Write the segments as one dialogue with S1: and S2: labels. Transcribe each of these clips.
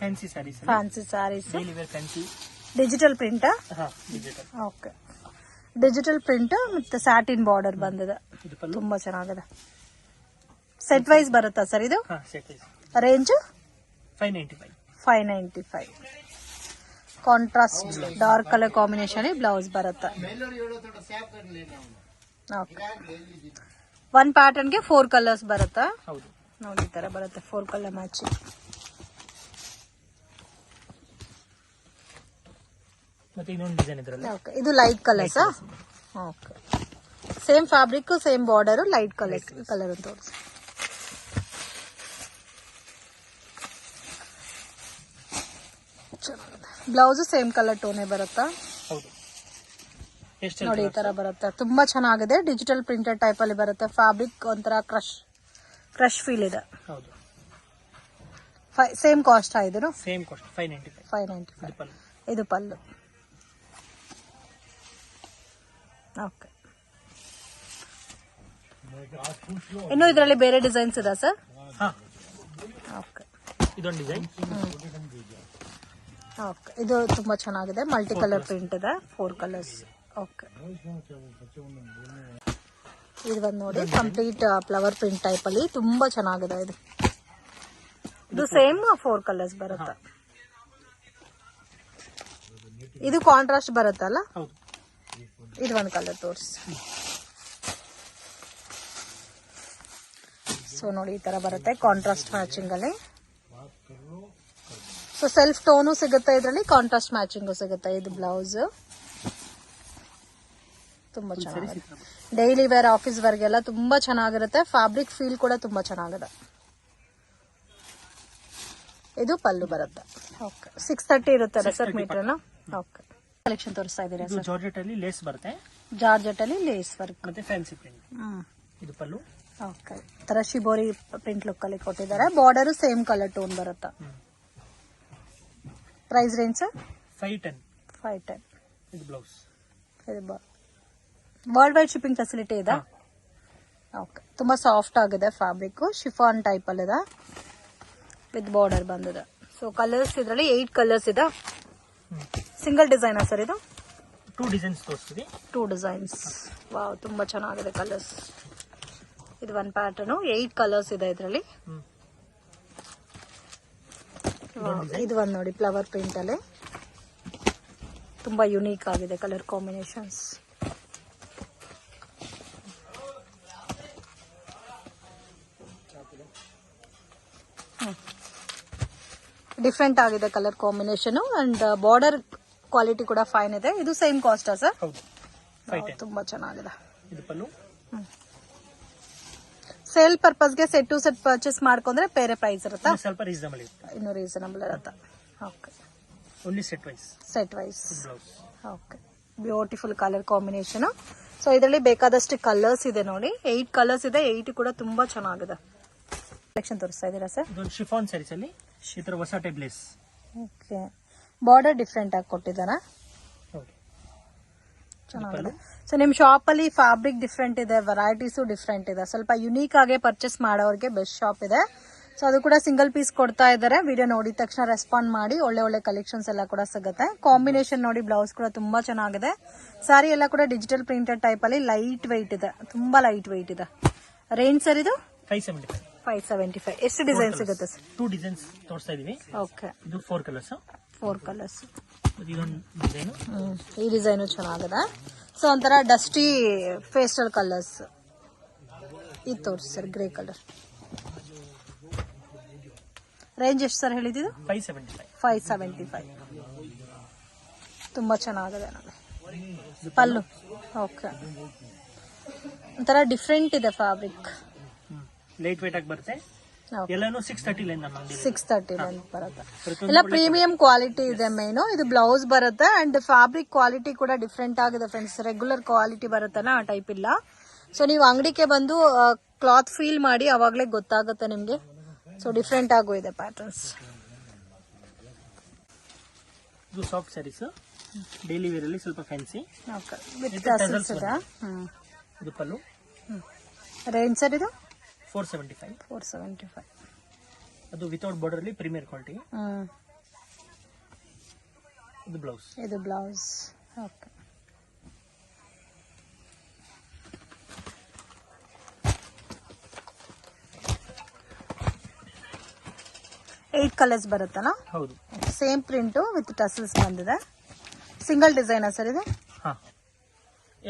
S1: Fancy sarees.
S2: Fancy sarees,
S1: daily wear fancy.
S2: Digital print.
S1: Digital.
S2: Okay, digital print ಮತ್ತೆ satin border ಬಂದಿದೆ. ತುಂಬಾ ಚೆನ್ನಾಗಿದೆ. Set wise ಬರುತ್ತಾ ಸರ್ ಇದು?
S1: Set wise.
S2: Range
S1: 595.
S2: 595. Contrast dark colour combination blouse ಬರುತ್ತೆ. One pattern ಗೆ 4 colours ಬರುತ್ತಾ?
S1: ಹೌದು
S2: ನೋಡಿ, ಈ ತರ ಬರುತ್ತೆ 4 ಕಲರ್ ಮ್ಯಾಚಿಂಗ್.
S1: ಮತ್ತೆ ಇನ್ನೊಂದು ಡಿಸೈನ್ ಇದರಲ್ಲಿ.
S2: ಓಕೆ, ಇದು light colours. Okay, same fabric, same border, light colour ಅಂತ ತೋರಿಸಿ. ಬ್ಲೌಸ್ ಸೇಮ್ ಕಲರ್ ಟೋನೇ ಬರುತ್ತಾ?
S1: ಹೌದು.
S2: ನೋಡಿ, ಈ ತರ ಬರುತ್ತೆ. ತುಂಬಾ ಚೆನ್ನಾಗಿದೆ. ಡಿಜಿಟಲ್ ಪ್ರಿಂಟೆಡ್ ಟೈಪ್ ಅಲ್ಲಿ ಬರುತ್ತೆ. ಫ್ಯಾಬ್ರಿಕ್ ಒಂಥರ ಕ್ರಶ್ ಫೀಲ್ ಇದೆ.
S1: ಹೌದು.
S2: ಸೇಮ್ ಕಾಸ್ಟ್ ಇದು?
S1: Same cost 595.
S2: 595. ಇದು ಪಲ್ಲು. ಓಕೆ, ಇನ್ನು ಇದರಲ್ಲಿ ಬೇರೆ ಡಿಸೈನ್ಸ್ ಇದೆ ಸರ್? ಓಕೆ,
S1: ಇದೊಂದು ಡಿಸೈನ್.
S2: ಓಕೆ, ಇದು ತುಂಬಾ ಚೆನ್ನಾಗಿದೆ. ಮಲ್ಟಿ ಕಲರ್ ಪ್ರಿಂಟ್ ಇದೆ, 4 ಕಲರ್ಸ್. ಓಕೆ, ಇದು ಬಂದು ನೋಡಿ ಕಂಪ್ಲೀಟ್ ಫ್ಲವರ್ ಪ್ರಿಂಟ್ ಟೈಪ್ ಅಲ್ಲಿ ತುಂಬಾ ಚೆನ್ನಾಗಿದೆ. ಇದು ಸೇಮ್ 4 ಕಲರ್ಸ್ ಬರುತ್ತೆ. ಇದು ಕಾಂಟ್ರಾಸ್ಟ್ ಬರುತ್ತಲ್ಲ? ಇದು ಒಂದು ಕಲರ್ ತೋರಿಸಿ. ಸೊ ನೋಡಿ, ಈ ತರ ಬರುತ್ತೆ ಕಾಂಟ್ರಾಸ್ಟ್ ಮ್ಯಾಚಿಂಗ್ ಅಲ್ಲಿ. ಸೊ ಸೆಲ್ಫ್ ಟೋನು ಸಿಗುತ್ತೆ ಇದರಲ್ಲಿ, ಕಾಂಟ್ರಾಸ್ಟ್ ಮ್ಯಾಚಿಂಗು ಸಿಗುತ್ತೆ. ಇದು ಬ್ಲೌಸ್ ತುಂಬಾ ಚೆನ್ನಾಗಿದೆ. ಡೈಲಿ ವೇರ್, ಆಫೀಸ್ ವರ್ಗೆಲ್ಲ ತುಂಬಾ ಚೆನ್ನಾಗಿರುತ್ತೆ. ಫ್ಯಾಬ್ರಿಕ್ ಫೀಲ್ ಕೂಡ ತುಂಬಾ ಚೆನ್ನಾಗಿದೆ. ಇದು ಪಲ್ಲು ಬರುತ್ತೆ. ಓಕೆ, 630 ಇರುತ್ತೆ ಸರ್ ಮೀಟರ್. ಓಕೆ, ಕಲೆಕ್ಷನ್ ತೋರಿಸ್ತಾ ಇದ್ದೀರಾ ಸರ್?
S1: ಜಾರ್ಜೆಟ್ ಅಲ್ಲಿ ಲೇಸ್ ಬರುತ್ತೆ.
S2: ಜಾರ್ಜೆಟ್ ಅಲ್ಲಿ ಲೇಸ್ ವರ್ಕ್
S1: ಮತ್ತೆ ಫ್ಯಾನ್ಸಿ ಪ್ರಿಂಟ್. ಇದು ಪಲ್ಲು.
S2: ಓಕೆ, ತರ ಶಿಬೋರಿ ಪ್ರಿಂಟ್ ಲುಕ್ ಅಲ್ಲಿ ಕೊಟ್ಟಿದ್ದಾರೆ. ಬಾರ್ಡರ್ ಸೇಮ್ ಕಲರ್ ಟೋನ್ ಬರುತ್ತೆ. Price range
S1: 510.
S2: 510.
S1: ಇದು ಬ್ಲೌಸ್.
S2: ಇದು ವರ್ಲ್ಡ್ ವೈಡ್ ಶಿಪ್ಪಿಂಗ್ ಫೆಸಿಲಿಟಿ ಇದೆ. ಓಕೆ, ತುಂಬಾ ಸಾಫ್ಟ್ ಆಗಿದೆ ಫ್ಯಾಬ್ರಿಕ್. ಶಿಫಾನ್ ಟೈಪ್ ಅಲ್ಲಿ ಇದೆ ವಿತ್ ಬಾರ್ಡರ್ ಬಂದಿದೆ. ಸೊ ಕಲರ್ಸ್ ಇದರಲ್ಲಿ 8 ಕಲರ್ಸ್ ಇದೆ. ಸಿಂಗಲ್ ಡಿಸೈನಾ ಸರ್ ಇದು?
S1: 2 ಡಿಸೈನ್ಸ್ ತೋರಿಸ್ತೀವಿ. 2
S2: ಡಿಸೈನ್ಸ್. ವಾವ್, ತುಂಬಾ ಚೆನ್ನಾಗಿದೆ ಕಲರ್ಸ್. ಇದು ಒಂದು ಪ್ಯಾಟರ್ನ್, 8 ಕಲರ್ಸ್ ಇದೆ ಇದರಲ್ಲಿ. ಇದು ಒಂದು ನೋಡಿ ಫ್ಲವರ್ ಪ್ರಿಂಟ್ ಅಲ್ಲಿ ತುಂಬಾ ಯುನೀಕ್ ಆಗಿದೆ ಕಲರ್ ಕಾಂಬಿನೇಷನ್ಸ್. ಡಿಫ್ರೆಂಟ್ ಆಗಿದೆ colour combination and border quality ಕೂಡ ಫೈನ್ ಇದೆ. ಇದು ಸೇಮ್ ಕಾಸ್ಟ್ ಸರ್? ತುಂಬಾ ಚೆನ್ನಾಗಿದೆ. ಸೇಲ್ ಪರ್ಪಸ್ಗೆ ಸೆಟ್ ಟು ಸೆಟ್ ಪರ್ಚೇಸ್ ಮಾಡ್ಕೊಂಡ್ರೆ ಬೇರೆ ಪ್ರೈಸ್ ಇರುತ್ತಾ?
S1: ಸ್ವಲ್ಪ ರೀಸನಬಲ್ ಇರುತ್ತೆ.
S2: ಇನ್ನು ರೀಸನಬಲ್ ಇರುತ್ತೆ. Okay,
S1: only set wise.
S2: Okay, beautiful colour combination. So ಇದರಲ್ಲಿ ಬೇಕಾದಷ್ಟು ಕಲರ್ಸ್ ಇದೆ ನೋಡಿ. 8 ಕಲರ್ಸ್ ಇದೆ. 8 ಕೂಡ ತುಂಬಾ ಚೆನ್ನಾಗಿದೆ. ಕಲೆಕ್ಷನ್ ತೋರಿಸ್ತಾ ಇದ್ದೀರಾ ಸರ್?
S1: ಇದೊಂದು ಶಿಫಾನ್ ಸ್ಯಾರೀಸ್ ಅಲ್ಲಿ ಈ ತರ ಹೊಸ type lace.
S2: Okay, border different ಆಗಿ ಕೊಟ್ಟಿದ್ದಾರಾ? ಚೆನ್ನಾಗಿದೆ. ಸೊ ನಿಮ್ ಶಾಪ್ ಅಲ್ಲಿ ಫ್ಯಾಬ್ರಿಕ್ ಡಿಫ್ರೆಂಟ್ ಇದೆ, ವೆರೈಟೀಸು ಡಿಫ್ರೆಂಟ್ ಇದೆ. ಸ್ವಲ್ಪ ಯುನೀಕ್ ಆಗಿ ಪರ್ಚೇಸ್ ಮಾಡೋರಿಗೆ ಬೆಸ್ಟ್ ಶಾಪ್ ಇದೆ. ಸೊ ಅದು ಕೂಡ ಸಿಂಗಲ್ ಪೀಸ್ ಕೊಡ್ತಾ ಇದ್ದಾರೆ. ವಿಡಿಯೋ ನೋಡಿದ ತಕ್ಷಣ ರೆಸ್ಪಾಂಡ್ ಮಾಡಿ. ಒಳ್ಳೆ ಕಲೆಕ್ಷನ್ಸ್ ಎಲ್ಲ ಕೂಡ ಸಿಗುತ್ತೆ. ಕಾಂಬಿನೇಷನ್ ನೋಡಿ, ಬ್ಲೌಸ್ ಕೂಡ ತುಂಬಾ ಚೆನ್ನಾಗಿದೆ. ಸಾರಿ ಎಲ್ಲ ಕೂಡ ಡಿಜಿಟಲ್ ಪ್ರಿಂಟೆಡ್ ಟೈಪ್ ಅಲ್ಲಿ ಲೈಟ್ ವೆಯ್ಟ್ ಇದೆ, ತುಂಬಾ ಲೈಟ್ ವೆಯ್ಟ್ ಇದೆ. ರೇಂಜ್ ಸರ್ ಇದು? 575. ಎಷ್ಟು ಡಿಸೈನ್ ಸಿಗುತ್ತೆ ಸರ್?
S1: 2 ಡಿಸೈನ್ಸ್ ತೋರಿಸ್ತಾ ಇದೀವಿ.
S2: ಓಕೆ,
S1: ಇದು 4 ಕಲರ್ಸ್.
S2: 4 ಕಲರ್ಸ್.
S1: ಡಿಸೈನ್.
S2: ಈ ಡಿಸೈನ್ ಚೆನ್ನಾಗಿದೆ. ಸೊ ಒಂಥರ ಡಸ್ಟಿ ಪೇಸ್ಟಲ್ ಕಲರ್ಸ್. ಇದು ತೋರಿಸಿ ಸರ್, ಗ್ರೇ ಕಲರ್. ರೇಂಜ್ ಎಷ್ಟು ಸರ್ ಹೇಳಿದ್ದು? 575. ತುಂಬಾ ಚೆನ್ನಾಗಿದೆ ನೋಡಿ ಪಲ್ಲು. ಓಕೆ, ಒಂಥರ ಡಿಫ್ರೆಂಟ್ ಇದೆ ಫ್ಯಾಬ್ರಿಕ್.
S1: ಲೈಟ್ ವೇಟ್ ಆಗಿ ಬರುತ್ತೆ. ಎಲ್ಲಾನು 630
S2: ಲೈನ್ ಬರುತ್ತೆ. ಎಲ್ಲ ಪ್ರೀಮಿಯಂ ಕ್ವಾಲಿಟಿ ಇದೆ. ಮೇನು ಇದು ಬ್ಲೌಸ್ ಬರುತ್ತೆ ಅಂಡ್ ಫ್ಯಾಬ್ರಿಕ್ ಕ್ವಾಲಿಟಿ ಕೂಡ ಡಿಫ್ರೆಂಟ್ ಆಗಿದೆ ಫ್ರೆಂಡ್ಸ್. ರೆಗ್ಯುಲರ್ ಕ್ವಾಲಿಟಿ ಬರುತ್ತಲ್ಲ ಆ ಟೈಪ್ ಇಲ್ಲ. ಸೊ ನೀವು ಅಂಗಡಿಗೆ ಬಂದು ಕ್ಲಾತ್ ಫೀಲ್ ಮಾಡಿ, ಅವಾಗಲೇ ಗೊತ್ತಾಗುತ್ತೆ ನಿಮ್ಗೆ. ಸೊ ಡಿಫ್ರೆಂಟ್ ಆಗು ಇದೆ ಪ್ಯಾಟರ್ನ್ಸ್.
S1: ಇದು ಸಾಫ್ಟ್ ಸ್ಯಾರೀಸ್, ಡೈಲಿ ವೇರ್ ಅಲ್ಲಿ ಸ್ವಲ್ಪ ಫ್ಯಾನ್ಸಿ.
S2: ಓಕೆ, ವಿತ್ ಟಸಲ್ಸ್ ಇದೆ.
S1: ಇದು ಪಲ್ಲು.
S2: ರೇಂಜ್ ಸರ್ ಇದು?
S1: 475.
S2: ಅದು
S1: ವಿತೌಟ್ ಬಾರ್ಡರ್ ಅಲ್ಲಿ ಪ್ರೀಮಿಯರ್ ಕ್ವಾಲಿಟಿ. ಇದು ಬ್ಲೌಸ್.
S2: ಇದು ಬ್ಲೌಸ್. ಓಕೆ, ಏಟ್ ಕಲರ್ಸ್ ಬರುತ್ತಲ್ಲ.
S1: ಹೌದು.
S2: ಸೇಮ್ ಪ್ರಿಂಟು ವಿತ್ ಟಸಲ್ಸ್ ಬಂದಿದೆ. ಸಿಂಗಲ್ ಡಿಸೈನಾ ಸರ್ ಇದು?
S1: ಹಾ,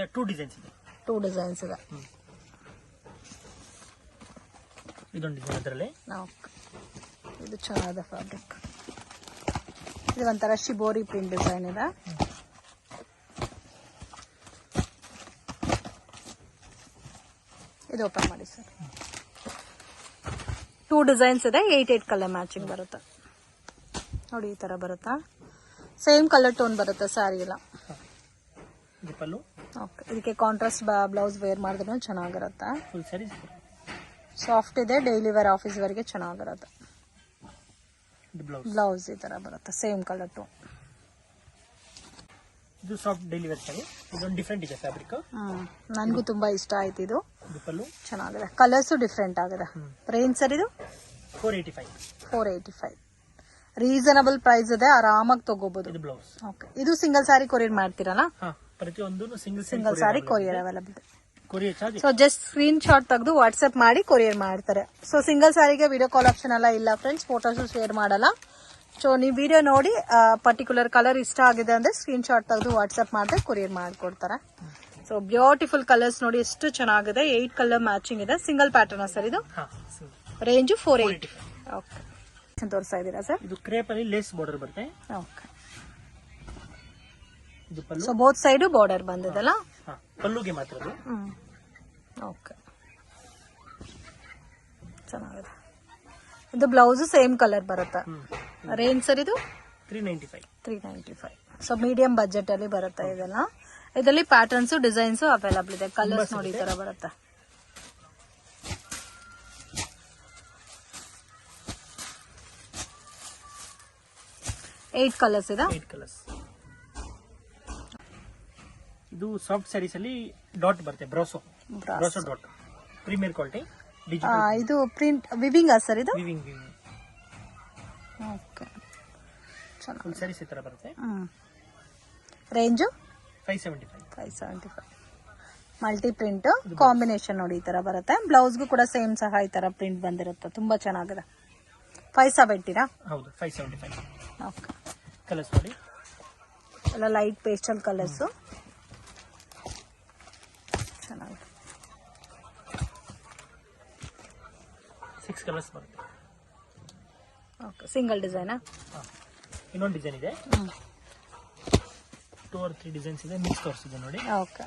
S1: 2 ಡಿಸೈನ್ಸ್ ಇದೆ.
S2: 2 ಡಿಸೈನ್ಸ್ ಇದೆ.
S1: ಇದೊಂದು ಡಿಸೈನ್ ಅದರಲ್ಲಿ.
S2: ಓಕೆ, ಇದು ಚೆನ್ನಾಗಿದೆ ಫ್ಯಾಬ್ರಿಕ್. ಇದು ಒಂಥರ ಶಿಬೋರಿ ಪ್ರಿಂಟ್ ಡಿಸೈನ್ ಇದೆ. ಇದು ಓಪನ್ ಮಾಡಿ ಸರ್. 2 ಡಿಸೈನ್ಸ್ ಇದೆ. 8 ಕಲರ್ ಮ್ಯಾಚಿಂಗ್ ಬರುತ್ತೆ ನೋಡಿ. ಈ ತರ ಬರುತ್ತಾ? ಸೇಮ್ ಕಲರ್ ಟೋನ್ ಬರುತ್ತೆ ಸ್ಯಾರಿ ಎಲ್ಲ. ಓಕೆ, ಇದಕ್ಕೆ ಕಾಂಟ್ರಾಸ್ಟ್ ಬ್ಲೌಸ್ ವೇರ್ ಮಾಡಿದ್ರೆ ಚೆನ್ನಾಗಿರುತ್ತೆ. ಸಾಫ್ಟ್ ಇದೆ, ಡೈಲಿ ವೇರ್ ಆಫೀಸ್ ವೇರ್ಗೆ ಚೆನ್ನಾಗಿರುತ್ತೆ. ಬ್ಲೌಸ್ ಈ ತರ ಬರುತ್ತೆ, ಸೇಮ್ ಕಲರ್ ಟೋನ್.
S1: ಇದು ಸಾಫ್ಟ್ ಡೈಲಿ ವೇರ್ ಸ್ಯಾರಿ. ಇದೊಂದು ಡಿಫರೆಂಟ್ ಇದೆ ಫ್ಯಾಬ್ರಿಕ್.
S2: ನನಗೂ ತುಂಬಾ ಇಷ್ಟ ಆಯ್ತು. ಇದು
S1: ಪಲ್ಲು
S2: ಚೆನ್ನಾಗಿದೆ, ಕಲರ್ಸ್ ಡಿಫರೆಂಟ್ ಆಗಿದೆ. ರೇಂಜ್ ಸರ್ ಇದು?
S1: 485.
S2: ರೀಸನಬಲ್ ಪ್ರೈಸ್ ಇದೆ, ಆರಾಮಾಗಿ ತಗೋಬಹುದು.
S1: ಇದು ಬ್ಲೌಸ್.
S2: ಓಕೆ, ಇದು ಸಿಂಗಲ್ ಸ್ಯಾರಿ ಕೊರಿಯರ್ ಮಾಡ್ತೀರಲ್ಲ?
S1: ಪ್ರತಿಯೊಂದು
S2: ಸಿಂಗಲ್ ಸ್ಯಾರಿ ಕೊರಿಯರ್ ಅವೈಲಬಲ್ ಇದೆ.
S1: Courier charge.
S2: So just screenshot ತೆಗೆದು ವಾಟ್ಸ್ಆಪ್ ಮಾಡಿ ಕೊರಿಯರ್ ಮಾಡ್ತಾರೆ. ಸೊ ಸಿಂಗಲ್ ಸ್ಯಾರಿಗೆ ವಿಡಿಯೋ ಕಾಲ್ ಆಪ್ಷನ್ ಎಲ್ಲ ಇಲ್ಲ ಫ್ರೆಂಡ್ಸ್, ಫೋಟೋಸ್ ಶೇರ್ ಮಾಡಲ್ಲ. ಸೊ ನೀವು ವಿಡಿಯೋ ನೋಡಿ ಪರ್ಟಿಕ್ಯುಲರ್ ಕಲರ್ ಇಷ್ಟ ಆಗಿದೆ ಅಂದ್ರೆ ಸ್ಕ್ರೀನ್ ಶಾಟ್ ತೆಗೆದು ವಾಟ್ಸ್ಆಪ್ ಮಾಡಿದ್ರೆ ಕೊರಿಯರ್ ಮಾಡ್ಕೊಡ್ತಾರೆ. ಸೊ ಬ್ಯೂಟಿಫುಲ್ ಕಲರ್ಸ್ ನೋಡಿ, ಎಷ್ಟು ಚೆನ್ನಾಗಿದೆ. 8 ಕಲರ್ ಮ್ಯಾಚಿಂಗ್ ಇದೆ. ಸಿಂಗಲ್ ಪ್ಯಾಟರ್ನ್ ಸರ್ ಇದು? ರೇಂಜ್ 480. ಓಕೆ, ತೋರಿಸ್ತಾ ಇದ್ದೀರಾ ಸರ್?
S1: ಇದು ಕ್ರೇಪ್ ಅಲ್ಲಿ ಲೇಸ್ ಬಾರ್ಡರ್ ಬರುತ್ತೆ.
S2: Okay, so both side border ಬಂದಿದೆಲ್ಲ.
S1: ಪಲ್ಲುಗೆ ಮಾತ್ರ.
S2: ಓಕೆ, ಚೆನ್ನಾಗಿದೆ. ಇದು ಬ್ಲೌಸ್ ಸೇಮ್ ಕಲರ್ ಬರುತ್ತೆ. ರೇಂಜ್ ಸರ್ ಇದು? 395. ಸೊ ಮೀಡಿಯಂ ಬಜೆಟ್ ಅಲ್ಲಿ ಬರುತ್ತೆ ಇದೆಲ್ಲ. ಇದರಲ್ಲಿ ಪ್ಯಾಟರ್ನ್ಸ್ ಡಿಸೈನ್ಸ್ ಅವೈಲಬಲ್ ಇದೆ. ಕಲರ್ಸ್ ನೋಡಿ ಈ ತರ ಬರುತ್ತೆ. ಏಟ್ ಕಲರ್ಸ್ ಇದೆ.
S1: ಇದು ಸಾಫ್ಟ್ ಸ್ಯಾರೀಸ್ ಅಲ್ಲಿ ಡಾಟ್ ಬರುತ್ತೆ. Brasso dot, premier quality.
S2: ಇದು ಪ್ರಿಂಟ್ ವಿವಿಂಗ್ ಸರ್ ಇದು?
S1: ವಿವಿಂಗ್.
S2: ಓಕೆ,
S1: ಫುಲ್ ಸ್ಯಾರೀಸ್ ಈ ತರ ಬರುತ್ತೆ.
S2: ರೇಂಜ್
S1: 575.
S2: ಮಲ್ಟಿ ಪ್ರಿಂಟ್ ಕಾಂಬಿನೇಷನ್ ನೋಡಿ ಈ ತರ ಬರುತ್ತೆ. ಬ್ಲೌಸ್ಗೂ ಕೂಡ ಸೇಮ್ ಸಹ ಈ ತರ ಪ್ರಿಂಟ್ ಬಂದಿರುತ್ತೆ. ತುಂಬಾ ಚೆನ್ನಾಗಿದೆ. 570
S1: ಹೌದು, 575.
S2: ಓಕೆ,
S1: ಕಲರ್ಸ್ ನೋಡಿ
S2: ಎಲ್ಲ ಲೈಟ್ ಪೇಸ್ಟಲ್ ಕಲರ್ಸ್. ಚೆನ್ನಾಗಿದೆ.
S1: 6 ಕಲರ್ಸ್ ಬರುತ್ತೆ.
S2: ಓಕೆ, ಸಿಂಗಲ್ ಡಿಸೈನಾ?
S1: ಇನ್ನೊಂದು ಡಿಸೈನ್ ಇದೆ. 2 or 3 ಡಿಸೈನ್ಸ್ ಇದೆ. ಮಿಕ್ಸ್ ತೋರಿಸಿದೆ ನೋಡಿ.
S2: ಓಕೆ,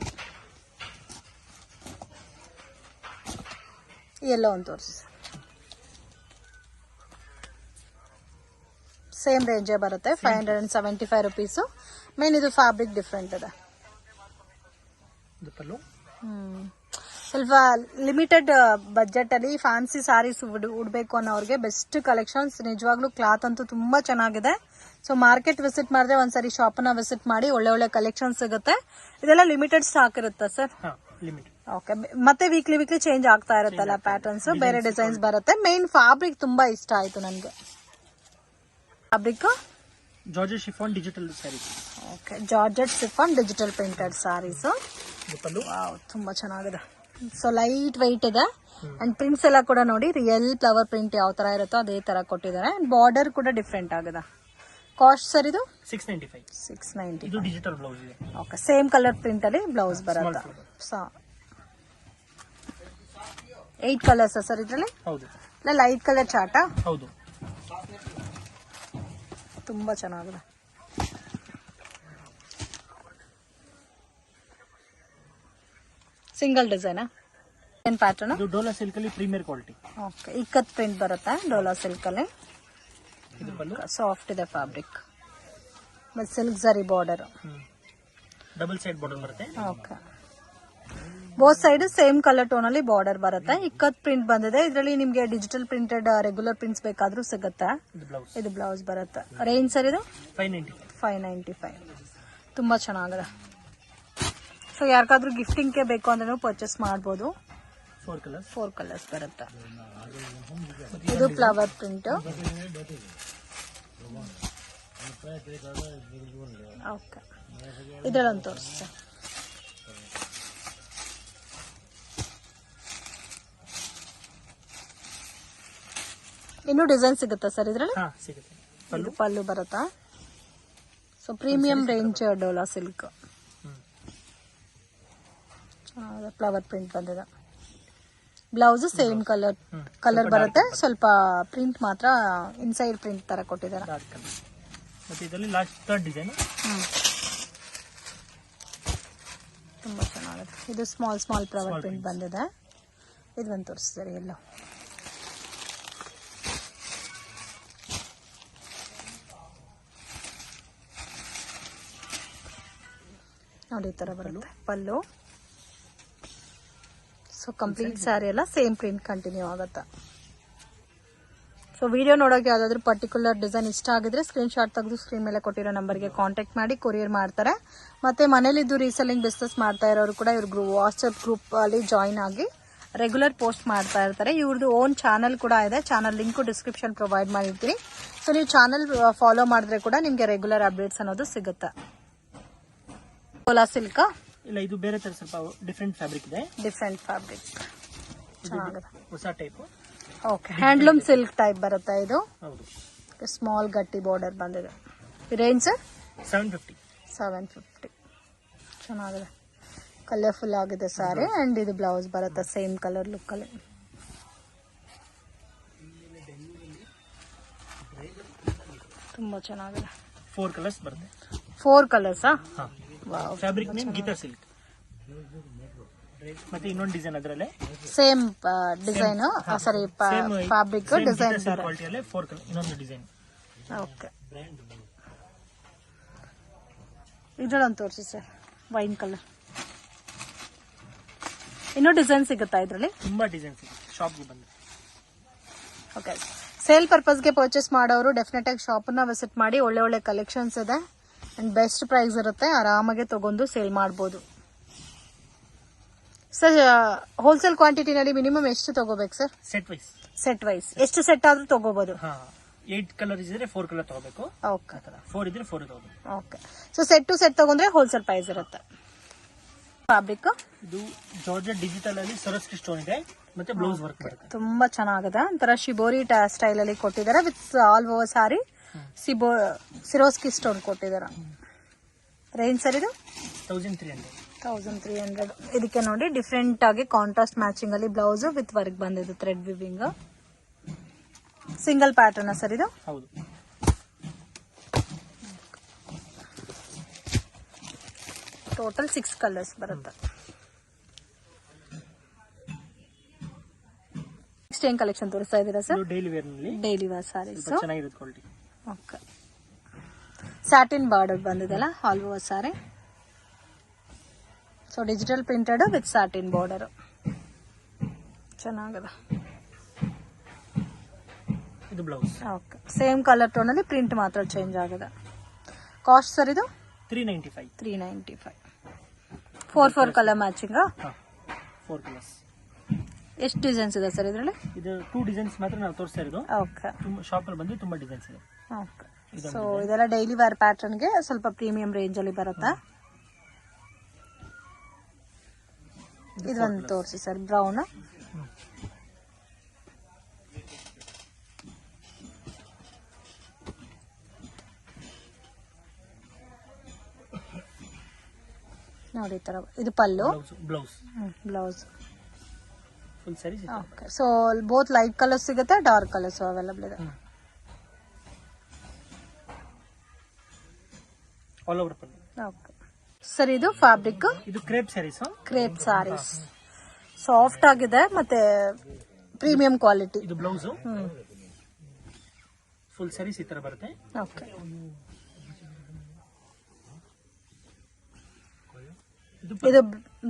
S2: ಎಲ್ಲೋ ಒಂದು ತೋರಿಸಿ. ಸೇಮ್ ರೇಂಜೇ ಬರುತ್ತೆ. 575 ರುಪೀಸು. ಮೇನ್ ಇದು ಫ್ಯಾಬ್ರಿಕ್ ಡಿಫ್ರೆಂಟ್ ಇದೆ. ಸ್ವಲ್ಪ ಲಿಮಿಟೆಡ್ ಬಜೆಟ್ ಅಲ್ಲಿ ಫ್ಯಾನ್ಸಿ ಸ್ಯಾರೀಸ್ ಉಡ್ಬೇಕು ಅನ್ನೋರಿಗೆ ಬೆಸ್ಟ್ ಕಲೆಕ್ಷನ್ಸ್. ನಿಜವಾಗ್ಲೂ ಕ್ಲಾತ್ ಅಂತೂ ತುಂಬಾ ಚೆನ್ನಾಗಿದೆ. ಸೊ ಮಾರ್ಕೆಟ್ ವಿಸಿಟ್ ಮಾಡಿದ್ರೆ ಒಂದ್ಸರಿ ಶಾಪ್ ನ ವಿಸಿಟ್ ಮಾಡಿ, ಒಳ್ಳೆ ಒಳ್ಳೆ ಕಲೆಕ್ಷನ್ ಸಿಗುತ್ತೆ. ಇದೆಲ್ಲ ಲಿಮಿಟೆಡ್ ಸ್ಟಾಕ್ ಇರುತ್ತೆ ಸರ್? ಓಕೆ, ಮತ್ತೆ ವೀಕ್ಲಿ ಚೇಂಜ್ ಆಗ್ತಾ ಇರುತ್ತಲ್ಲ ಪ್ಯಾಟರ್ನ್ಸ್, ಬೇರೆ ಡಿಸೈನ್ಸ್ ಬರುತ್ತೆ. ಮೇನ್ ಫ್ಯಾಬ್ರಿಕ್ ತುಂಬಾ ಇಷ್ಟ ಆಯ್ತು ನನಗೆ. Fabric
S1: georgette chiffon digital sarees.
S2: Okay, georgette chiffon digital printed sarees. ತುಂಬಾ ಚೆನ್ನಾಗಿದೆ. ಸೊ ಲೈಟ್ ವೈಟ್ ಇದೆ. ಅಂಡ್ ಪ್ರಿಂಟ್ಸ್ ಎಲ್ಲ ಕೂಡ ನೋಡಿ, ರಿಯಲ್ ಫ್ಲವರ್ ಪ್ರಿಂಟ್ ಯಾವ ತರ ಇರುತ್ತೋ ಅದೇ ತರ ಕೊಟ್ಟಿದ್ದಾರೆ. ಬಾರ್ಡರ್ ಕೂಡ ಡಿಫ್ರೆಂಟ್ ಆಗಿದೆ. ಕಾಸ್ಟ್ ಸರ್ ಇದು? 690.
S1: ಇದು ಡಿಜಿಟಲ್ ಬ್ಲೌಸ್ ಇದೆ.
S2: ಓಕೆ, ಸೇಮ್ ಕಲರ್ ಪ್ರಿಂಟ್ ಅಲ್ಲಿ ಬ್ಲೌಸ್ ಬರುತ್ತೆ. 8 ಕಲರ್ಸ್ ಸರ್ ಇದ್ರಲ್ಲಿ?
S1: ಹೌದು.
S2: ಲೈಟ್ ಕಲರ್ ಚಾರ್ಟಾ?
S1: ಹೌದು.
S2: ತುಂಬಾ ಚೆನ್ನಾಗಿದೆ. Single design pattern.
S1: ಇದು ಡೋಲಾ ಸಿಲ್ಕ್ ಅಲ್ಲಿ premier quality.
S2: Okay, ikat print ಬರುತ್ತೆ ಡೋಲಾ ಸಿಲ್ಕ್ ಅಲ್ಲಿ. ಸಾಫ್ಟ್ ಇದೆ fabric. Silk zari border,
S1: double side border ಬರುತ್ತೆ.
S2: Okay, both side same colour tone ಅಲ್ಲಿ ಬಾರ್ಡರ್ ಬರುತ್ತೆ. ಇಕ್ಕತ್ ಪ್ರಿಂಟ್ ಬಂದಿದೆ. ಇದರಲ್ಲಿ ನಿಮ್ಗೆ ಡಿಜಿಟಲ್ ಪ್ರಿಂಟೆಡ್ ರೆಗ್ಯುಲರ್ ಪ್ರಿಂಟ್ಸ್ ಬೇಕಾದ್ರೂ ಸಿಗುತ್ತೆ. ಇದು ಬ್ಲೌಸ್ ಬರುತ್ತೆ. ರೇಂಜ್ ಸರ್ ಇದು? 595. ತುಂಬಾ ಚೆನ್ನಾಗಿದೆ. ಸೊ ಯಾರಿಗಾದ್ರೂ ಗಿಫ್ಟಿಂಗ್ಗೆ ಬೇಕು ಅಂದ್ರೆ ಪರ್ಚೇಸ್ ಮಾಡಬಹುದು. 4 ಕಲರ್ಸ್ ಬರುತ್ತೆ. ಇದು ಫ್ಲವರ್ ಪ್ರಿಂಟ್. ಓಕೆ, ಇದರಲ್ಲೊಂದು ತೋರಿಸಿ ಸರ್. ಇನ್ನೂ ಡಿಸೈನ್ ಸಿಗುತ್ತಾ ಸರ್ ಇದ್ರಲ್ಲಿ?
S1: ಹಾ ಸಿಗುತ್ತೆ.
S2: ಇದು ಪಲ್ಲು ಬರುತ್ತಾ? So premium range Dhola silk, flower print ಬಂದಿದೆ. ಬ್ಲೌಸ್ ಸೇಮ್ ಕಲರ್ ಬರುತ್ತೆ, ಸ್ವಲ್ಪ ಪ್ರಿಂಟ್ ಮಾತ್ರ ಇನ್ಸೈಡ್ ಪ್ರಿಂಟ್ ತರ ಕೊಟ್ಟಿದ್ದಾರೆ.
S1: ಮತ್ತೆ ಇದರಲ್ಲಿ ಲಾಸ್ಟ್ ಥರ್ಡ್ ಡಿಸೈನ್
S2: ತುಂಬಾ ಚೆನ್ನಾಗಿದೆ. ಇದು ಸ್ಮಾಲ್ ಫ್ಲವರ್ ಪ್ರಿಂಟ್ ಬಂದಿದೆ. ಇದು ಒಂದು ತೋರಿಸಿದ್ದಾರೆ ಎಲ್ಲ. ನೋಡಿ ಈ ತರ ಬರುತ್ತೆ ಪಲ್ಲು. ಸೊ ಕಂಪ್ಲೀಟ್ ಸ್ಯಾರಿ ಎಲ್ಲ ಸೇಮ್ ಪ್ರಿಂಟ್ ಕಂಟಿನ್ಯೂ ಆಗುತ್ತೆ. ಸೊ ವಿಡಿಯೋ ನೋಡೋಕೆ ಯಾವ್ದಾದ್ರು ಪರ್ಟಿಕ್ಯುಲರ್ ಡಿಸೈನ್ ಇಷ್ಟ ಆಗಿದ್ರೆ ಸ್ಕ್ರೀನ್ ಶಾಟ್ ತೆಗೆದು ಸ್ಕ್ರೀನ್ ಮೇಲೆ ಕೊಟ್ಟಿರೋ ನಂಬರ್ಗೆ ಕಾಂಟ್ಯಾಕ್ಟ್ ಮಾಡಿ ಕೊರಿಯರ್ ಮಾಡ್ತಾರೆ. ಮತ್ತೆ ಮನೇಲಿದ್ದು ರೀಸೆಲ್ಲಿಂಗ್ ಬಿಸ್ನೆಸ್ ಮಾಡ್ತಾ ಇರೋರು ಕೂಡ ಇವ್ರ ವಾಟ್ಸ್ಆಪ್ ಗ್ರೂಪ್ ಅಲ್ಲಿ ಜಾಯಿನ್ ಆಗಿ ರೆಗ್ಯುಲರ್ ಪೋಸ್ಟ್ ಮಾಡ್ತಾ ಇರ್ತಾರೆ. ಇವ್ರದ್ದು ಓನ್ ಚಾನಲ್ ಕೂಡ ಇದೆ. ಚಾನಲ್ ಲಿಂಕು ಡಿಸ್ಕ್ರಿಪ್ಷನ್ ಪ್ರೊವೈಡ್ ಮಾಡಿರ್ತೀನಿ. ಸೊ ನೀವು ಚಾನಲ್ ಫಾಲೋ ಮಾಡಿದ್ರೆ ಕೂಡ ನಿಮ್ಗೆ ರೆಗ್ಯುಲರ್ ಅಪ್ಡೇಟ್ಸ್ ಅನ್ನೋದು ಸಿಗುತ್ತೆ. ಡೋಲಾ ಸಿಲ್ಕ್
S1: ಇಲ್ಲ, ಇದು ಬೇರೆ ತರ ಸ್ವಲ್ಪ ಡಿಫ್ರೆಂಟ್ ಫ್ಯಾಬ್ರಿಕ್ ಇದೆ.
S2: ಡಿಫ್ರೆಂಟ್ ಫ್ಯಾಬ್ರಿಕ್ ಚೆನ್ನಾಗಿದೆ,
S1: ಹೊಸ type.
S2: Okay, handloom silk type ಬರುತ್ತೆ ಇದು.
S1: ಹೌದು,
S2: ಸ್ಮಾಲ್ ಗಟ್ಟಿ ಬಾರ್ಡರ್ ಬಂದಿದೆ. ರೇಂಜ್
S1: 750.
S2: ಚೆನ್ನಾಗಿದೆ, ಕಲರ್ಫುಲ್ ಆಗಿದೆ ಸ್ಯಾರಿ. ಅಂಡ್ ಇದು ಬ್ಲೌಸ್ ಬರುತ್ತೆ ಸೇಮ್ ಕಲರ್ ಲುಕ್ ಅಲ್ಲಿ. ತುಂಬಾ ಚೆನ್ನಾಗಿದೆ.
S1: 4 ಕಲರ್ಸ್ ಬರುತ್ತೆ.
S2: 4 ಕಲರ್ಸಾ?
S1: Fabric name Geeta silk. ಮತ್ತೆ ಇನ್ನೊಂದು ಡಿಸೈನ್ ಅದರಲ್ಲೇ
S2: same design, sari fabric design
S1: ಕ್ವಾಲಿಟಿಯಲ್ಲೇ 4 ಕಲರ್ ಇನ್ನೊಂದು ಡಿಸೈನ್.
S2: ಓಕೆ, ಇದ್ರಲ್ಲೊಂದು ತೋರಿಸಿ ಸರ್, ವೈನ್ ಕಲರ್. ಇನ್ನೂ ಡಿಸೈನ್ ಸಿಗುತ್ತಾ ಇದರಲ್ಲಿ?
S1: ತುಂಬಾ ಡಿಸೈನ್ ಸಿಗುತ್ತೆ ಶಾಪ್ಗೆ ಬಂದು.
S2: ಓಕೆ, ಸೇಲ್ ಪರ್ಪಸ್ಗೆ ಪರ್ಚೇಸ್ ಮಾಡೋರು ಡೆಫಿನೆಟ್ ಆಗಿ ಶಾಪನ್ನ ವಿಸಿಟ್ ಮಾಡಿ. ಒಳ್ಳೆ ಕಲೆಕ್ಷನ್ಸ್ ಇದೆ ಅಂಡ್ ಬೆಸ್ಟ್ ಪ್ರೈಸ್ ಇರುತ್ತೆ. ಆರಾಮಾಗಿ ತಗೊಂಡು ಸೇಲ್ ಮಾಡ್ಬೋದು. ಸರ್ ಹೋಲ್ಸೇಲ್ ಕ್ವಾಂಟಿಟಿನಲ್ಲಿ ಮಿನಿಮಮ್ ಎಷ್ಟು ತಗೋಬೇಕು ಸರ್? ಸೆಟ್ ವೈಸ್ ಎಷ್ಟು ಸೆಟ್ ಆದ್ರೂ ತಗೋಬಹುದು?
S1: 8 ಕಲರ್ ಇದ್ರೆ 4 ಕಲರ್ ತಗೋಬೇಕು.
S2: ಓಕೆ,
S1: 4 ಇದ್ರೆ 4 ತಗೋಬೇಕು.
S2: Okay, so set to set ತಗೊಂಡ್ರೆ ಹೋಲ್ಸೇಲ್ ಪ್ರೈಸ್ ಇರುತ್ತೆ. ಫ್ಯಾಬ್ರಿಕ್
S1: ಇದು ಜಾರ್ಜೆಟ್ ಡಿಜಿಟಲ್ ಅಲ್ಲಿ ಸರಸ್ಕಿ ಸ್ಟೋನ್ ಇದೆ, ಮತ್ತೆ ಬ್ಲೌಸ್ ವರ್ಕ್ ಬರುತ್ತೆ.
S2: ತುಂಬಾ ಚೆನ್ನಾಗಿದೆ. ಒಂಥರ ಶಿಬೋರಿ ಸ್ಟೈಲ್ ಅಲ್ಲಿ ಕೊಟ್ಟಿದ್ದಾರೆ with all over sari Swarovski stone ಕೊಟ್ಟಿದ್ದಾರೆ. ರೇಂಜ್ ಸರ್ ಇದು 1300. ಇದಕ್ಕೆ ನೋಡಿ ಡಿಫ್ರೆಂಟ್ ಆಗಿ ಕಾಂಟ್ರಾಸ್ಟ್ ಮ್ಯಾಚಿಂಗ್ ಅಲ್ಲಿ ಬ್ಲೌಸ್ ವಿತ್ ವರ್ಕ್ ಬಂದಿದೆ, thread weaving. Single pattern sir ಇದು?
S1: ಹೌದು.
S2: ಟೋಟಲ್ 6 ಕಲರ್ಸ್ ಬರುತ್ತೆ. ನೆಕ್ಸ್ಟ್ ಏನ್ ಕಲೆಕ್ಷನ್ ತೋರಿಸ್ತಾ ಇದ್ದೀರಾ ಸರ್?
S1: ಡೈಲಿ ವೇರ್ ನಲ್ಲಿ
S2: ಡೈಲಿ ವೇರ್ ಸಾರೀಸ್
S1: ಚೆನ್ನಾಗಿರುತ್ತೆ ಕ್ವಾಲಿಟಿ.
S2: ಓಕೆ, ಸ್ಯಾಟಿನ್ ಬಾರ್ಡರ್ ಬಂದಿದೆಲ್ಲ all over sari. So digital printed with satin border ಚೆನ್ನಾಗಿದೆ.
S1: ಇದು blouse.
S2: Okay, same colour tone ಅಲ್ಲಿ ಪ್ರಿಂಟ್ ಮಾತ್ರ ಚೇಂಜ್ ಆಗಿದೆ. ಕಾಸ್ಟ್ ಸರ್ ಇದು
S1: 395.
S2: 4 ಕಲರ್ ಮ್ಯಾಚಿಂಗ್.
S1: 4 ಕಲರ್ಸ್.
S2: ಎಷ್ಟು ಡಿಸೈನ್ಸ್ ಇದೆ ಸರ್ ಇದರಲ್ಲಿ?
S1: ಇದು 2 ಡಿಸೈನ್ಸ್ ಮಾತ್ರ ನಾವು ತೋರಿಸ್ತಾ ಇರೋದು.
S2: ಓಕೆ,
S1: ಶಾಪ್ ಅಲ್ಲಿ ಬಂದು ತುಂಬಾ ಡಿಸೈನ್ಸ್ ಇದೆ.
S2: ಓಕೆ, ಸೊ ಇದೆಲ್ಲ ಡೈಲಿ ವೇರ್ ಪ್ಯಾಟರ್ನ್ ಗೆ ಸ್ವಲ್ಪ ಪ್ರೀಮಿಯಂ ರೇಂಜ್ ಅಲ್ಲಿ ಬರುತ್ತೆ. ಇದೊಂದು ತೋರಿಸಿ ಸರ್, ಬ್ರೌನ್. ನೋಡಿ ಈ ತರ. ಇದು pallu, blouse
S1: full sari.
S2: Okay, so both light colours ಸಿಗುತ್ತೆ, ಡಾರ್ಕ್ ಕಲರ್ಸ್ ಅವೈಲಬಲ್ ಇದೆ.
S1: All over pallu.
S2: Okay sir, ಇದು ಫ್ಯಾಬ್ರಿಕ್?
S1: ಇದು crepe saris.
S2: Crepe saris soft ಆಗಿದೆ ಮತ್ತೆ ಪ್ರೀಮಿಯಂ ಕ್ವಾಲಿಟಿ.
S1: ಇದು ಬ್ಲೌಸ್. ಫುಲ್ ಸ್ಯಾರೀಸ್ ಈ ತರ ಬರುತ್ತೆ.
S2: ಓಕೆ, ಇದು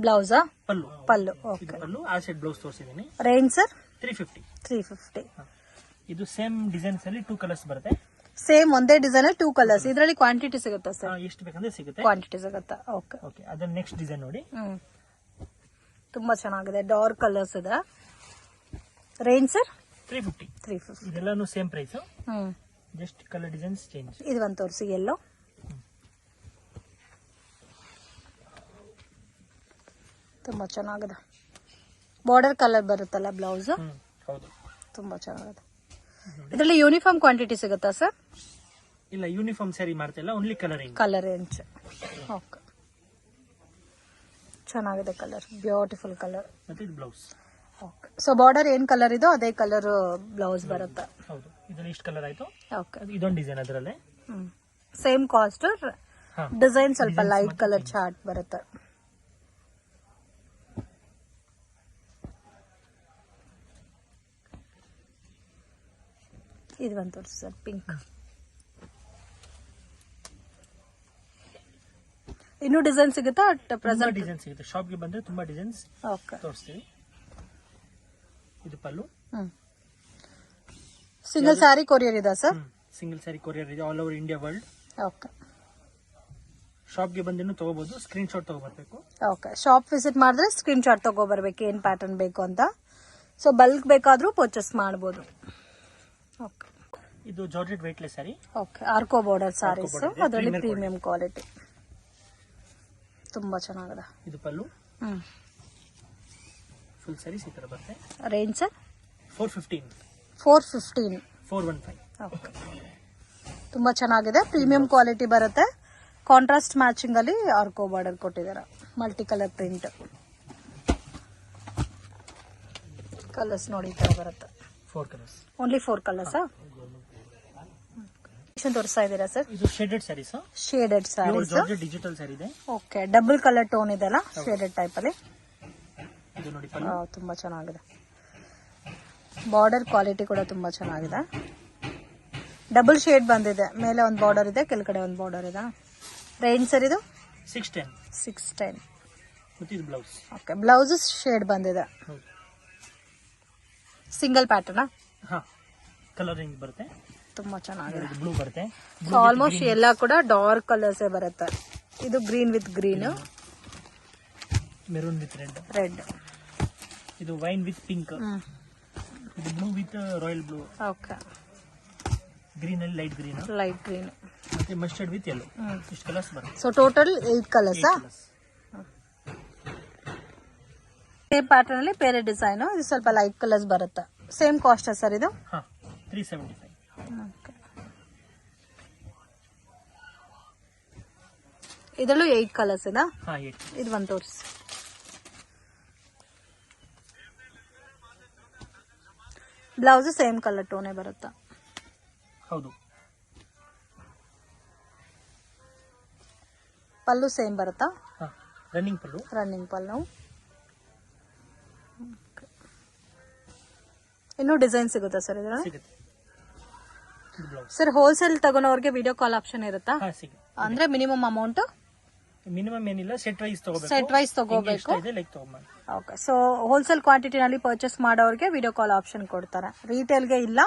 S2: ಬ್ಲೌಸಾ? ಪಲ್ಲು. ಓಕೆ,
S1: ಪಲ್ಲು. ಆ ಸೈಡ್ ಬ್ಲೌಸ್ ತೋರಿಸಿದ್ದೀನಿ.
S2: Range sir?
S1: 350. ಇದು ಸೇಮ್ ಡಿಸೈನ್ಸ್ ಅಲ್ಲಿ 2 ಕಲರ್ಸ್ ಬರುತ್ತೆ.
S2: ಸೇಮ್ ಒಂದೇ ಡಿಸೈನ್ ಅಲ್ಲಿ 2 ಕಲರ್ಸ್. ಇದರಲ್ಲಿ ಕ್ವಾಂಟಿಟಿ ಸಿಗುತ್ತಾ ಸರ್?
S1: ಎಷ್ಟು ಬೇಕಂದ್ರೆ ಸಿಗುತ್ತೆ,
S2: ಕ್ವಾಂಟಿಟಿ ಸಿಗುತ್ತಾ? ಓಕೆ,
S1: ಅದನ್ನ ನೆಕ್ಸ್ಟ್ ಡಿಸೈನ್ ನೋಡಿ.
S2: ತುಂಬಾ ಚೆನ್ನಾಗಿದೆ, ಡಾರ್ಕ್ ಕಲರ್ಸ್ ಇದೆ. Range sir?
S1: 350.
S2: 350.
S1: ಇದೆಲ್ಲಾನು same price. Just colour designs change.
S2: ಇದು ಒಂದು ತೋರಿಸಿ ಎಲ್ಲೋ. ತುಂಬಾ ಚೆನ್ನಾಗಿದೆ. ಬಾರ್ಡರ್ ಕಲರ್ ಬರುತ್ತಲ್ಲ ಬ್ಲೌಸ್.
S1: ಹೌದು,
S2: ತುಂಬಾ ಚೆನ್ನಾಗಿದೆ. ಇದರಲ್ಲಿ ಯೂನಿಫಾರ್ಮ್ ಕ್ವಾಂಟಿಟಿ ಸಿಗುತ್ತಾ ಸರ್?
S1: ಇಲ್ಲ, ಯೂನಿಫಾರ್ಮ್ ಸ್ಯಾರಿ ಮಾಡ್ತಿಲ್ಲ, only colouring.
S2: Colour range. Okay, ಚೆನ್ನಾಗಿದೆ ಕಲರ್, ಬ್ಯೂಟಿಫುಲ್ ಕಲರ್.
S1: ಮತ್ತೆ ಇದು ಬ್ಲೌಸ್.
S2: ಓಕೆ, ಸೊ ಬಾರ್ಡರ್ ಏನ್ ಕಲರ್ ಇದೋ ಅದೇ ಕಲರ್ ಬ್ಲೌಸ್ ಬರುತ್ತೆ.
S1: ಹೌದು, ಇದರಲ್ಲಿ ಇಷ್ಟು ಕಲರ್ ಆಯ್ತು.
S2: ಓಕೆ,
S1: ಇದೊಂದು ಡಿಸೈನ್ ಅದರಲ್ಲೇ.
S2: ಸೇಮ್ ಕಾಸ್ಟ್, ಡಿಸೈನ್ ಸ್ವಲ್ಪ ಲೈಟ್ ಕಲರ್ ಚಾರ್ಟ್ ಬರುತ್ತೆ. ಇದು ಒಂದು ತೋರಿಸಿ ಸರ್, ಪಿಂಕ್. ಇನ್ನೂ ಡಿಸೈನ್ ಸಿಗುತ್ತಾ? ಪ್ರೆಸೆಂಟ್
S1: ಡಿಸೈನ್ ಸಿಗುತ್ತೆ. ಶಾಪ್ಗೆ ಬಂದ್ರೆ ತುಂಬಾ ಡಿಸೈನ್ಸ್
S2: ಓಕೆ
S1: ತೋರಿಸ್ತೀವಿ. ಇದು ಪಲ್ಲು.
S2: ಸಿಂಗಲ್ ಸ್ಯಾರಿ ಕೊರಿಯರ್ ಇದೆ ಸರ್?
S1: ಸಿಂಗಲ್ ಸ್ಯಾರಿ ಕೊರಿಯರ್ ಇದೆ, all over India world.
S2: Okay,
S1: ಶಾಪ್ಗೆ ಬಂದೇನು ತಗೋಬಹುದು, ಸ್ಕ್ರೀನ್ ಶಾಟ್ ತಗೋಬರ್ಬೇಕು.
S2: ಓಕೆ, ಶಾಪ್ ವಿಸಿಟ್ ಮಾಡಿದ್ರೆ ಸ್ಕ್ರೀನ್ ಶಾಟ್ ತಗೋಬರ್ಬೇಕು ಏನ್ ಪ್ಯಾಟರ್ನ್ ಬೇಕು ಅಂತ. ಸೊ ಬಲ್ಕ್ ಬೇಕಾದ್ರೂ ಪರ್ಚೇಸ್ ಮಾಡಬಹುದು. ಓಕೆ,
S1: ಇದು ಜಾರ್ಜೆಟ್ ವೇಟ್ಲೆಸ್ ಸ್ಯಾರಿ.
S2: ಓಕೆ, ಆರ್ಕೋ ಬಾರ್ಡರ್ ಸ್ಯಾರೀಸ್, ಅದರಲ್ಲಿ ಪ್ರೀಮಿಯಂ ಕ್ವಾಲಿಟಿ, ತುಂಬಾ ಚೆನ್ನಾಗಿದೆ.
S1: ಇದು ಪಲ್ಲು. ಫುಲ್ ಸ್ಯಾರೀಸ್ ಈ ತರ ಬರುತ್ತೆ.
S2: Range sir?
S1: 415. 415.
S2: ಓಕೆ, ತುಂಬಾ ಚೆನ್ನಾಗಿದೆ, ಪ್ರೀಮಿಯಂ ಕ್ವಾಲಿಟಿ ಬರುತ್ತೆ. ಕಾಂಟ್ರಾಸ್ಟ್ ಮ್ಯಾಚಿಂಗ್ ಅಲ್ಲಿ ಆರ್ಕೋ ಬಾರ್ಡರ್ ಕೊಟ್ಟಿದ್ದಾರೆ, ಮಲ್ಟಿ ಕಲರ್ ಪ್ರಿಂಟ್. ಕಲರ್ಸ್ ನೋಡಿ ಈ ತರ ಬರುತ್ತೆ.
S1: 4 ಕಲರ್ಸ್.
S2: ಓನ್ಲಿ 4 ಕಲರ್ಸ್ ತೋರಿಸ್ತಾ ಇದ್ದೀರಾ ಸರ್?
S1: ಇದು shaded saris.
S2: Shaded saris,
S1: georgette digital sari ಇದೆ.
S2: ಓಕೆ, ಡಬಲ್ ಕಲರ್ ಟೋನ್ ಇದೆ ಅಲ್ಲ, ಶೇಡೆಡ್ ಟೈಪ್ ಅಲ್ಲಿ.
S1: ಇದು ನೋಡಿ ಪಲ್ಲು.
S2: ತುಂಬಾ ಚೆನ್ನಾಗಿದೆ. ಬಾರ್ಡರ್ ಕ್ವಾಲಿಟಿ ಕೂಡ ತುಂಬಾ ಚೆನ್ನಾಗಿದೆ. ಡಬಲ್ ಶೇಡ್ ಬಂದಿದೆ, ಮೇಲೆ ಒಂದು ಬಾರ್ಡರ್ ಇದೆ, ಕೆಳಗಡೆ ಒಂದು ಬಾರ್ಡರ್ ಇದೆ. ರೇಂಜ್ ಸರ್ ಇದು?
S1: 610.
S2: 610.
S1: ಮತ್ತೆ ಇದು ಬ್ಲೌಸ್.
S2: ಓಕೆ, ಬ್ಲೌಸ್ ಶೇಡ್ ಬಂದಿದೆ. Single pattern.
S1: ಕಲರ್ ರೇಂಜ್ ಬರುತ್ತೆ.
S2: ತುಂಬಾ ಚೆನ್ನಾಗಿದೆ.
S1: ಬ್ಲೂ ಬರುತ್ತೆ.
S2: ಆಲ್ಮೋಸ್ಟ್ ಎಲ್ಲ ಕೂಡ ಡಾರ್ಕ್ ಕಲರ್ಸ್ ಬರುತ್ತೆ. ಇದು green with green,
S1: maroon with
S2: red.
S1: ಇದು ವೈನ್ ವಿತ್ ಪಿಂಕ್. ಇದು blue with royal blue.
S2: Okay,
S1: green ಅಲ್ಲಿ ಲೈಟ್ ಗ್ರೀನ್.
S2: Light green.
S1: ಮತ್ತೆ ಮಸ್ಟರ್ಡ್ ವಿತ್ ಯೆಲ್ಲೋ. ಇಷ್ಟು ಕಲರ್ಸ್ ಬರುತ್ತೆ.
S2: So total 8 colours. Same pattern ಅಲ್ಲಿ ಬೇರೆ ಡಿಸೈನ್, ಇದು ಸ್ವಲ್ಪ ಲೈಟ್ ಕಲರ್ಸ್ ಬರುತ್ತೆ. ಸೇಮ್ ಕಾಸ್ಟ್ ಸರ್ ಇದು?
S1: 375.
S2: ಇದರಲ್ಲೂ 8 ಕಲರ್ಸ್ ಇದೆ.
S1: 8.
S2: ಇದು ಒಂದು ತೋರಿಸಿ. ಬ್ಲೌಸ್ ಸೇಮ್ ಕಲರ್ ಟೋನೇ ಬರುತ್ತಾ?
S1: ಹೌದು.
S2: ಪಲ್ಲು ಸೇಮ್ ಬರುತ್ತಾ?
S1: ರನ್ನಿಂಗ್ ಪಲ್ಲು.
S2: ರನ್ನಿಂಗ್ ಪಲ್ಲು. ಇನ್ನೂ ಡಿಸೈನ್ ಸಿಗುತ್ತಾ ಸರ್ ಇದರಲ್ಲಿ?
S1: ಸಿಗುತ್ತೆ.
S2: ಸರ್ ಹೋಲ್ಸೇಲ್ ತಗೊಳೋರ್ಗೆ ವಿಡಿಯೋ ಕಾಲ್ ಆಪ್ಷನ್ ಇರುತ್ತಾ?
S1: ಸಿಗುತ್ತೆ.
S2: ಅಂದ್ರೆ ಮಿನಿಮಮ್ ಅಮೌಂಟ್?
S1: ಮಿನಿಮಮ್ ಏನಿಲ್ಲ, ಸೆಟ್ ವೈಸ್ ತಗೋಬೇಕು.
S2: ಸೆಟ್ ವೈಸ್ ತಗೋಬೇಕು. ಓಕೆ, ಸೊ ಹೋಲ್ಸೇಲ್ ಕ್ವಾಂಟಿಟಿನಲ್ಲಿ ಪರ್ಚೇಸ್ ಮಾಡೋರಿಗೆ ವಿಡಿಯೋ ಕಾಲ್ ಆಪ್ಷನ್ ಕೊಡ್ತಾರೆ, ರಿಟೇಲ್ಗೆ ಇಲ್ಲ.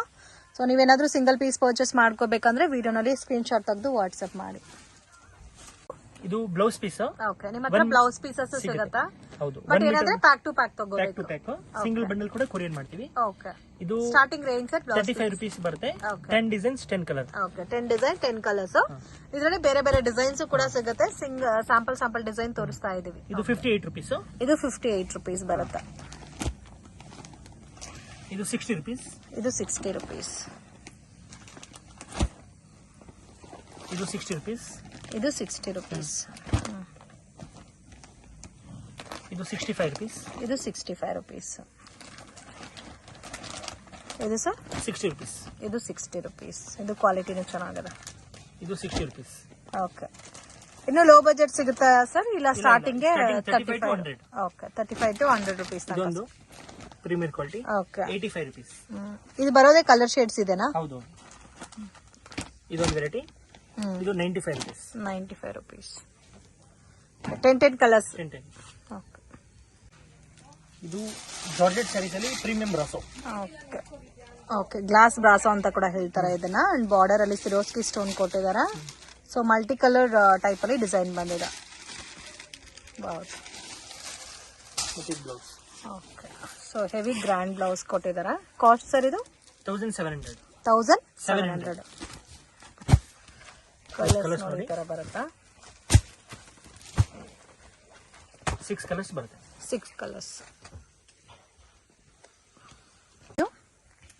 S2: ಸೊ ನೀವೇನಾದ್ರೂ ಸಿಂಗಲ್ ಪೀಸ್ ಪರ್ಚೇಸ್ ಮಾಡ್ಕೋಬೇಕಂದ್ರೆ ವಿಡಿಯೋನಲ್ಲಿ ಸ್ಕ್ರೀನ್ ಶಾಟ್ ತೆಗೆದು ವಾಟ್ಸ್ಆಪ್ ಮಾಡಿ.
S1: ಇದು ಬ್ಲೌಸ್ ಪೀಸ್.
S2: ಓಕೆ, ನಿಮ್ಮ ಹತ್ರ ಬ್ಲೌಸ್ ಪೀಸಸ್ ಸಿಗುತ್ತಾ?
S1: ಹೌದು.
S2: ಬಟ್ ಏನಾದ್ರೆ pack to pack
S1: pack to pack single bundle ಕೂಡ ಕೊರಿಯರ್ ಮಾಡ್ತೀವಿ.
S2: ಓಕೆ,
S1: ಇದು
S2: ಸ್ಟಾರ್ಟಿಂಗ್ ರೇಂಜ್ ಸರ್
S1: 35 ರೂಪೀಸ್ ಬರುತ್ತೆ. 10 designs 10 colour.
S2: Okay, 10 design 10 colours. ಇದರಲ್ಲಿ ಬೇರೆ ಬೇರೆ ಡಿಸೈನ್ಸ್ ಕೂಡ ಸಿಗುತ್ತೆ. ಸ್ಯಾಂಪಲ್ ಡಿಸೈನ್ ತೋರಿಸ್ತಾ ಇದೀವಿ.
S1: ಇದು 58 ರೂಪೀಸ್.
S2: ಇದು 58 ರೂಪೀಸ್ ಬರುತ್ತೆ.
S1: ಇದು 60 ರೂಪೀಸ್.
S2: ಇದು 60 ರೂಪೀಸ್.
S1: ಇದು 60 ರೂಪೀಸ್.
S2: ಇದು 60 ರೂಪೀಸ್.
S1: ಇದು 65 ರೂಪೀಸ್.
S2: ಇದು 65 ರೂಪೀಸ್. ಇದು ಸರ್
S1: 60 ರೂಪೀಸ್.
S2: ಇದು 60 ರೂಪೀಸ್. ಇದು ಕ್ವಾಲಿಟಿನೂ ಚೆನ್ನಾಗಿದೆ.
S1: ಇದು 60 ರೂಪೀಸ್.
S2: ಓಕೆ, ಇನ್ನು ಲೋ ಬಜೆಟ್ ಸಿಗುತ್ತಾ ಸರ್? ಇಲ್ಲ ಸ್ಟಾರ್ಟಿಂಗ್
S1: 35
S2: ಓಕೆ, 35 to 100 ರೂಪೀಸ್.
S1: ಇದೊಂದು ಪ್ರೀಮಿಯರ್ ಕ್ವಾಲಿಟಿ.
S2: Okay,
S1: 85 rupees.
S2: ಇದು ಬರೋದೇ ಕಲರ್ ಶೇಡ್ಸ್ ಇದೆನಾ?
S1: ಹೌದು. ಇದೊಂದು ವೆರೈಟಿ. ಇದು 95 ರೂಪೀಸ್.
S2: 95 ರೂಪೀಸ್. 10 ಕಲರ್ಸ್.
S1: 10.
S2: ಓಕೆ,
S1: ಇದು ಜಾರ್ಜೆಟ್ ಸ್ಯಾರೀಸ್ ಅಲ್ಲಿ premium brasso.
S2: Okay, okay, glass brasso ಅಂತ ಕೂಡ ಹೇಳ್ತಾರೆ ಇದನ್ನ. ಅಂಡ್ ಬಾರ್ಡರ್ ಅಲ್ಲಿ ಸಿರೋಸ್ಕಿ ಸ್ಟೋನ್ ಕೊಟ್ಟಿದ್ದಾರೆ. ಸೊ ಮಲ್ಟಿ ಕಲರ್ ಟೈಪ್ ಅಲ್ಲಿ ಡಿಸೈನ್ ಬಂದಿದೆ.
S1: Blouse.
S2: Okay, so heavy grand blouse ಕೊಟ್ಟಿದ್ದಾರೆ. ಕಾಸ್ಟ್ ಸರ್ ಇದು?
S1: 1700.
S2: 1700. ಕಲರ್ಸ್ ನೋಡಿ ಈ ತರ ಬರುತ್ತಾ
S1: 6 ಕಲರ್ಸ್ ಬರುತ್ತೆ.
S2: 6 ಕಲರ್ಸ್.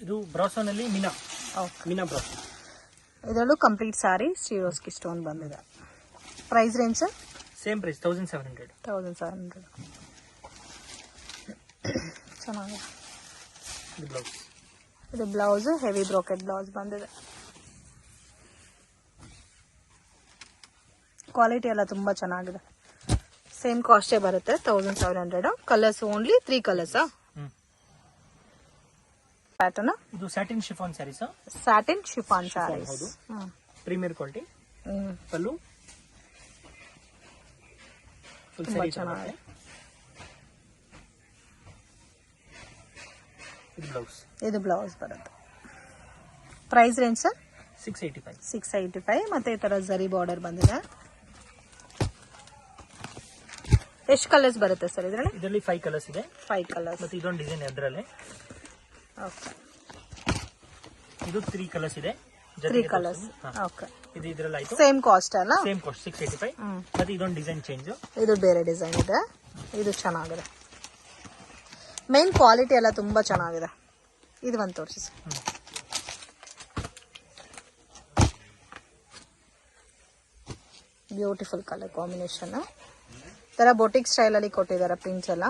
S1: ಇದು ಬ್ರಾಸೋನಲ್ಲಿ ಮೀನಾ ಬ್ರಾಸೋ.
S2: ಇದರಲ್ಲೂ ಕಂಪ್ಲೀಟ್ ಸಾರಿ ಸಿರೋಸ್ಕಿ ಸ್ಟೋನ್ ಬಂದಿದೆ. Price range
S1: same price 1700.
S2: ಚೆನ್ನಾಗಿದೆ.
S1: ಬ್ಲೌಸ್,
S2: ಇದು ಬ್ಲೌಸ್ ಹೆವಿ ಬ್ರೋಕೆಟ್ ಬ್ಲೌಸ್ ಬಂದಿದೆ. ಕ್ವಾಲಿಟಿ ಎಲ್ಲ ತುಂಬಾ ಚೆನ್ನಾಗಿದೆ. ಸೇಮ್ ಕಾಸ್ಟೇ ಬರುತ್ತೆ 1700. Colours only 3 colours. ಪ್ಯಾಟರ್ನ್
S1: ಇದು satin chiffon sarees.
S2: Satin chiffon sarees.
S1: ಹೌದು, premier quality. Pallu full sari ಚೆನ್ನಾಗಿದೆ. ಇದು ಬ್ಲೌಸ್ ಬರುತ್ತೆ. Price range sir 685. ಮತ್ತೆ ಈ ತರ ಜರಿ ಬಾರ್ಡರ್ ಬಂದಿದೆ. ಎಷ್ಟು ಕಲರ್ಸ್ ಬರುತ್ತೆ ಸರ್ ಇದರಲ್ಲಿ? 5 ಕಲರ್ಸ್ ಇದೆ.
S2: 5 ಕಲರ್ಸ್.
S1: ಮತ್ತೆ ಇದೊಂದು ಡಿಸೈನ್ ಅದರಲ್ಲಿ.
S2: ಓಕೆ.
S1: ಇದು 3 ಕಲರ್ಸ್ ಇದೆ.
S2: 3 ಕಲರ್ಸ್. ಓಕೆ.
S1: ಇದು ಇದರಲ್ಲಿ ಆಯ್ತು.
S2: ಸೇಮ್ ಕಾಸ್ಟ್ ಅಲ್ಲ?
S1: Same cost 685. ಮತ್ತೆ ಇದೊಂದು ಡಿಸೈನ್ ಚೇಂಜ್.
S2: ಇದು ಬೇರೆ ಡಿಸೈನ್ ಇದೆ. ಇದು ಚೆನ್ನಾಗಿದೆ. ಮೇನ್ ಕ್ವಾಲಿಟಿ ಎಲ್ಲ ತುಂಬಾ ಚೆನ್ನಾಗಿದೆ. ಇದು ಒಂದು ತೋರಿಸಿ ಸರ್. Beautiful colour combination. ತರ ಬೊಟಿಕ್ ಸ್ಟೈಲ್ ಅಲ್ಲಿ ಕೊಟ್ಟಿದ್ದಾರೆ ಪ್ರಿಂಟ್ಸ್ ಎಲ್ಲ.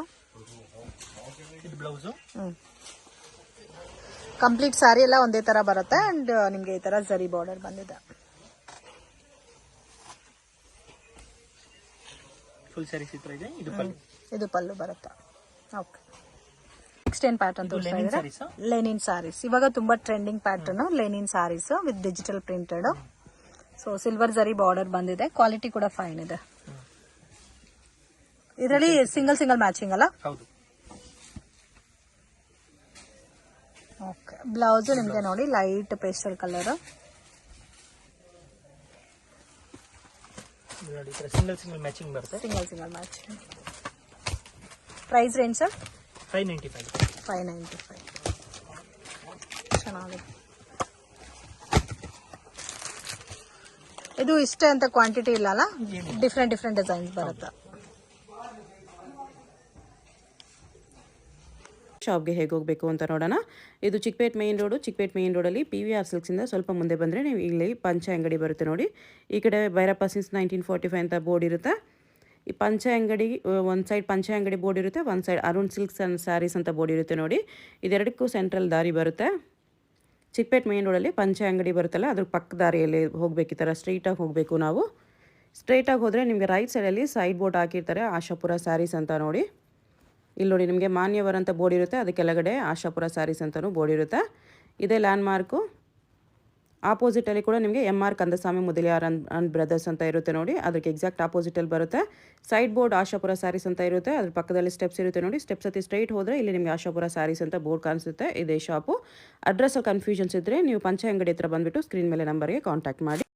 S1: ಇದು ಬ್ಲೌಸ್.
S2: ಕಂಪ್ಲೀಟ್ ಸಾರಿ ಎಲ್ಲ ಒಂದೇ ತರ ಬರುತ್ತೆ. ಅಂಡ್ ನಿಮ್ಗೆ ಈ ತರ ಜರಿ ಬಾರ್ಡರ್ ಬಂದಿದೆ.
S1: ಫುಲ್ ಸ್ಯಾರಿ ಚಿತ್ರ ಇದೆ. ಇದು ಪಲ್ಲು
S2: ಬರುತ್ತೆ. ಓಕೆ. ನೆಕ್ಸ್ಟ್ ಏನ್ ಪ್ಯಾಟರ್ನ್ ತೋರಿಸ್ತಾ ಇದ್ದಾರೆ? ಲೆನಿನ್ ಸಾರೀಸ್. ಇವಾಗ ತುಂಬಾ trending pattern linen sarees with digital printed. So silver zari border ಬಂದಿದೆ. ಕ್ವಾಲಿಟಿ ಕೂಡ ಫೈನ್ ಇದೆ. ಇದರಲ್ಲಿ ಸಿಂಗಲ್ ಮ್ಯಾಚಿಂಗ್ ಅಲ್ಲ?
S1: ಹೌದು.
S2: ಓಕೆ. ಬ್ಲೌಸ್ ನಿಮ್ಗೆ ನೋಡಿ light pastel colour.
S1: Single matching ಬರುತ್ತೆ.
S2: Single matching. Price range sir
S1: 595.
S2: ಚೆನ್ನಾಗಿದೆ. ಇದು ಇಷ್ಟೇ ಅಂತ ಕ್ವಾಂಟಿಟಿ ಇಲ್ಲ ಅಲ್ಲ? ಡಿಫ್ರೆಂಟ್ ಡಿಸೈನ್ಸ್ ಬರುತ್ತೆ.
S3: ಶಾಪ್ಗೆ ಹೇಗೆ ಹೋಗಬೇಕು ಅಂತ ನೋಡೋಣ. ಇದು ಚಿಕ್ಕಪೇಟ್ ಮೇನ್ ರೋಡಲ್ಲಿ PVR ಸಿಲ್ಕ್ಸಿಂದ ಸ್ವಲ್ಪ ಮುಂದೆ ಬಂದರೆ ನೀವು ಇಲ್ಲಿ ಪಂಚೆ ಅಂಗಡಿ ಬರುತ್ತೆ ನೋಡಿ. ಈ ಕಡೆ ಭೈರಪ್ಪ ಸಿನ್ಸ್ 1945 ಅಂತ ಬೋರ್ಡ್ ಇರುತ್ತೆ. ಈ ಪಂಚೆ ಅಂಗಡಿ ಒಂದು ಸೈಡ್ ಪಂಚೆ ಅಂಗಡಿ ಬೋರ್ಡ್ ಇರುತ್ತೆ, ಒಂದು side Arun silks and saris ಅಂತ ಬೋರ್ಡ್ ಇರುತ್ತೆ ನೋಡಿ. ಇದೆರಡಕ್ಕೂ ಸೆಂಟ್ರಲ್ ದಾರಿ ಬರುತ್ತೆ. ಚಿಕ್ಕಪೇಟ್ ಮೇನ್ ರೋಡಲ್ಲಿ ಪಂಚೆ ಅಂಗಡಿ ಬರುತ್ತಲ್ಲ, ಅದ್ರ ಪಕ್ಕ ದಾರಿಯಲ್ಲಿ ಹೋಗಬೇಕು. ಈ ಥರ ಸ್ಟ್ರೈಟಾಗಿ ಹೋಗಬೇಕು ನಾವು. ಸ್ಟ್ರೈಟಾಗಿ ಹೋದರೆ ನಿಮಗೆ ರೈಟ್ ಸೈಡಲ್ಲಿ ಸೈಡ್ ಬೋರ್ಡ್ ಹಾಕಿರ್ತಾರೆ ಆಶಾಪುರ ಸ್ಯಾರೀಸ್ ಅಂತ ನೋಡಿ. ಇಲ್ಲಿ ನೋಡಿ ನಿಮಗೆ ಮಾನ್ಯವರ್ ಅಂತ ಬೋರ್ಡ್ ಇರುತ್ತೆ, ಅದಕ್ಕೆ ಕೆಳಗಡೆ ಆಶಾಪುರ ಸ್ಯಾರೀಸ್ ಅಂತಲೂ ಬೋರ್ಡ್ ಇರುತ್ತೆ. ಇದೇ ಲ್ಯಾಂಡ್ ಮಾರ್ಕು. ಆಪೋಸಿಟಲ್ಲಿ ಕೂಡ ನಿಮಗೆ MR Kandaswamy Mudaliar and brothers ಅಂತ ಇರುತ್ತೆ ನೋಡಿ. ಅದಕ್ಕೆ ಎಕ್ಸಾಕ್ಟ್ ಆಪೋಸಿಟಲ್ಲಿ ಬರುತ್ತೆ. ಸೈಡ್ ಬೋರ್ಡ್ ಆಶಾಪುರ ಸ್ಯಾರೀಸ್ ಅಂತ ಇರುತ್ತೆ, ಅದ್ರ ಪಕ್ಕದಲ್ಲಿ ಸ್ಟೆಪ್ಸ್ ಇರುತ್ತೆ ನೋಡಿ. ಸ್ಟೆಪ್ಸ್ ಹತ್ತಿ ಸ್ಟ್ರೈಟ್ ಹೋದರೆ ಇಲ್ಲಿ ನಿಮಗೆ ಆಶಾಪುರ ಸ್ಯಾರೀಸ್ ಅಂತ ಬೋರ್ಡ್ ಕಾಣಿಸುತ್ತೆ. ಇದೇ ಶಾಪು. ಅಡ್ರೆಸ್ ಕನ್ಫ್ಯೂಷನ್ಸ್ ಇದ್ದರೆ ನೀವು ಪಂಚೆ ಅಂಗಡಿ ಹತ್ರ ಬಂದುಬಿಟ್ಟು ಸ್ಕ್ರೀನ್ ಮೇಲೆ ನಂಬರ್ಗೆ ಕಾಂಟ್ಯಾಕ್ಟ್ ಮಾಡಿ.